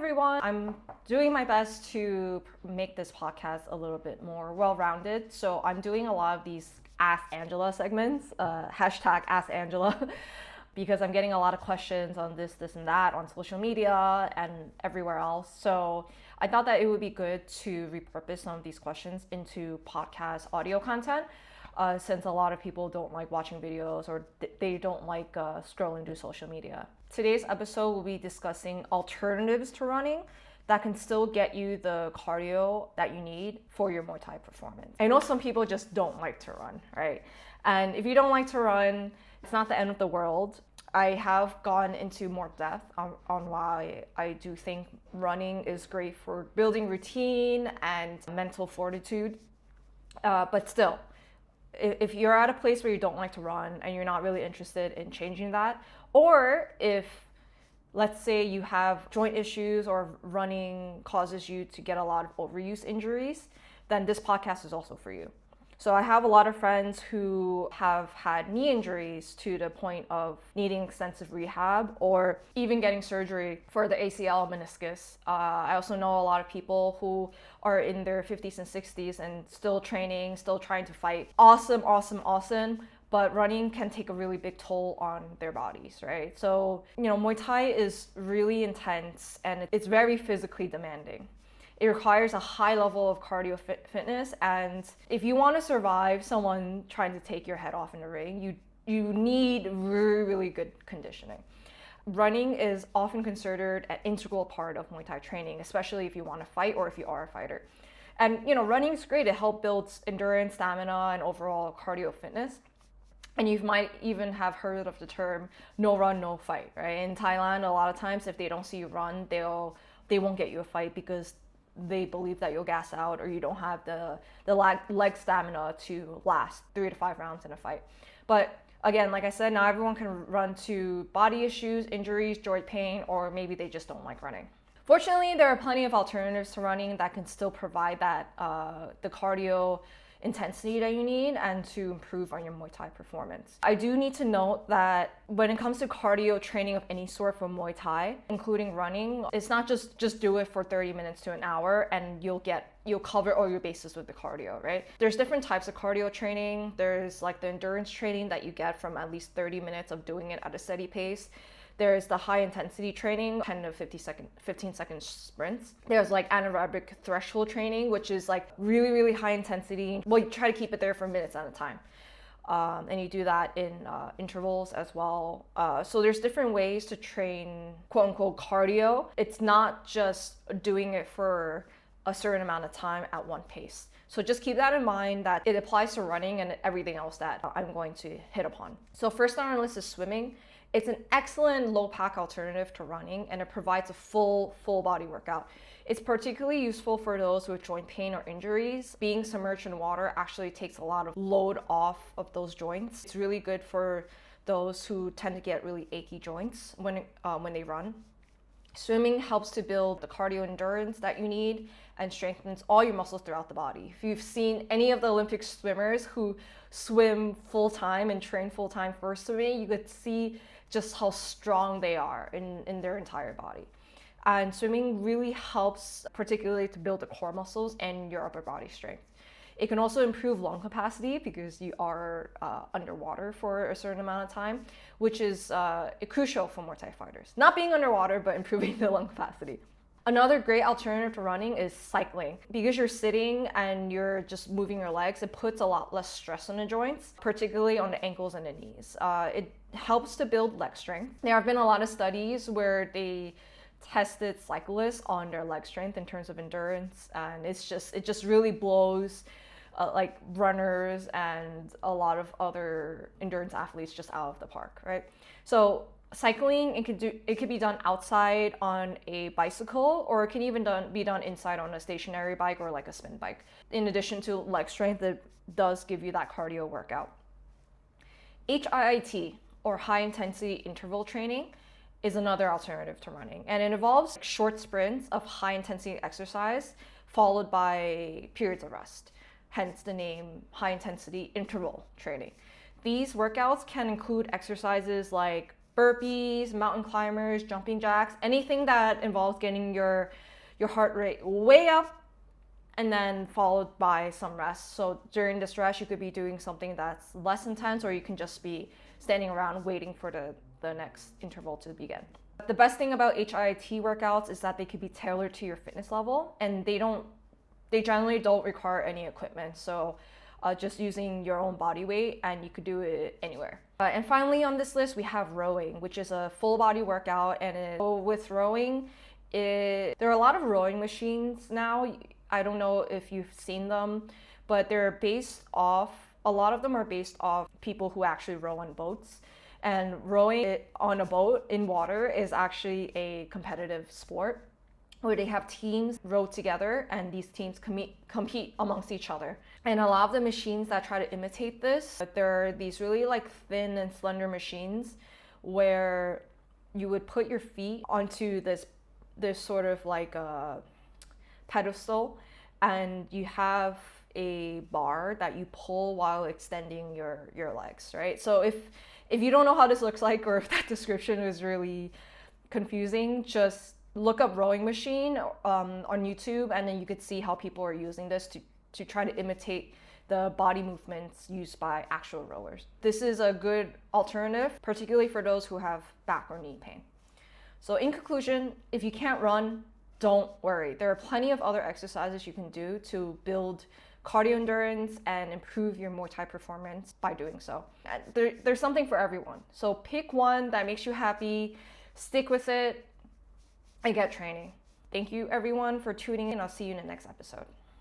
everyone. I'm doing my best to make this podcast a little bit more well-rounded. So I'm doing a lot of these Ask Angela segments, hashtag Ask Angela, because I'm getting a lot of questions on this and that on social media and everywhere else. So I thought that it would be good to repurpose some of these questions into podcast audio content. Since a lot of people don't like watching videos or they don't like scrolling through social media. Today's episode will be discussing alternatives to running that can still get you the cardio that you need for your Muay Thai performance. I know some people just don't like to run, right? And if you don't like to run, it's not the end of the world. I have gone into more depth on why I do think running is great for building routine and mental fortitude, but still, if you're at a place where you don't like to run and you're not really interested in changing that, or if, let's say, you have joint issues or running causes you to get a lot of overuse injuries, then this podcast is also for you. So I have a lot of friends who have had knee injuries to the point of needing extensive rehab or even getting surgery for the ACL meniscus. I also know a lot of people who are in their 50s and 60s and still training, still trying to fight. Awesome. But running can take a really big toll on their bodies, right? So, Muay Thai is really intense and it's very physically demanding. It requires a high level of cardio fitness, and if you want to survive someone trying to take your head off in the ring, you need really good conditioning. Running is often considered an integral part of Muay Thai training, especially if you want to fight or if you are a fighter. And running is great. It helps build endurance, stamina, and overall cardio fitness. And you might even have heard of the term no run, no fight, right? In Thailand, a lot of times if they don't see you run, they won't get you a fight because they believe that you'll gas out or you don't have the leg stamina to last 3 to 5 rounds in a fight. But again, like I said, not everyone can run to body issues, injuries, joint pain, or maybe they just don't like running. Fortunately, there are plenty of alternatives to running that can still provide that the cardio intensity that you need and to improve on your Muay Thai performance. I do need to note that when it comes to cardio training of any sort for Muay Thai, including running, it's not just do it for 30 minutes to an hour and you'll cover all your bases with the cardio, right? There's different types of cardio training. There's like the endurance training that you get from at least 30 minutes of doing it at a steady pace. There's the high intensity training, 10 to 15 second sprints. There's like anaerobic threshold training, which is like really high intensity. Well, you try to keep it there for minutes at a time. And you do that in intervals as well. So there's different ways to train quote unquote cardio. It's not just doing it for a certain amount of time at one pace. So just keep that in mind that it applies to running and everything else that I'm going to hit upon. So first on our list is swimming. It's an excellent low-pack alternative to running, and it provides a full body workout. It's particularly useful for those with joint pain or injuries. Being submerged in water actually takes a lot of load off of those joints. It's really good for those who tend to get really achy joints when they run. Swimming helps to build the cardio endurance that you need and strengthens all your muscles throughout the body. If you've seen any of the Olympic swimmers who swim full-time and train full-time for swimming, you could see just how strong they are in their entire body. And swimming really helps particularly to build the core muscles and your upper body strength. It can also improve lung capacity because you are underwater for a certain amount of time, which is crucial for Muay Thai fighters. Not being underwater, but improving the lung capacity. Another great alternative to running is cycling. Because you're sitting and you're just moving your legs, it puts a lot less stress on the joints, particularly on the ankles and the knees. It helps to build leg strength. There have been a lot of studies where they tested cyclists on their leg strength in terms of endurance, and it just really blows like runners and a lot of other endurance athletes just out of the park, right? So cycling, it could be done outside on a bicycle, or it can even be done inside on a stationary bike or like a spin bike. In addition to leg strength, it does give you that cardio workout. HIIT, or high intensity interval training, is another alternative to running, and it involves short sprints of high intensity exercise followed by periods of rest, hence the name high intensity interval training. These workouts can include exercises like burpees, mountain climbers, jumping jacks, anything that involves getting your heart rate way up and then followed by some rest. So during this rest, you could be doing something that's less intense, or you can just be standing around waiting for the next interval to begin. The best thing about HIIT workouts is that they could be tailored to your fitness level, and they generally don't require any equipment. So just using your own body weight, and you could do it anywhere. And finally on this list, we have rowing, which is a full body workout. And with rowing, there are a lot of rowing machines now. I don't know if you've seen them, but a lot of them are based off people who actually row on boats. And rowing on a boat in water is actually a competitive sport where they have teams row together, and these teams compete amongst each other. And a lot of the machines that try to imitate this, there are these really like thin and slender machines where you would put your feet onto this sort of like a pedestal, and you have a bar that you pull while extending your legs, right? So if you don't know how this looks like, or if that description is really confusing, just look up rowing machine on YouTube, and then you could see how people are using this to try to imitate the body movements used by actual rowers. This is a good alternative, particularly for those who have back or knee pain. So in conclusion, if you can't run, don't worry. There are plenty of other exercises you can do to build cardio endurance and improve your Muay Thai performance by doing so. And there's something for everyone. So pick one that makes you happy, stick with it, and get training. Thank you everyone for tuning in. I'll see you in the next episode.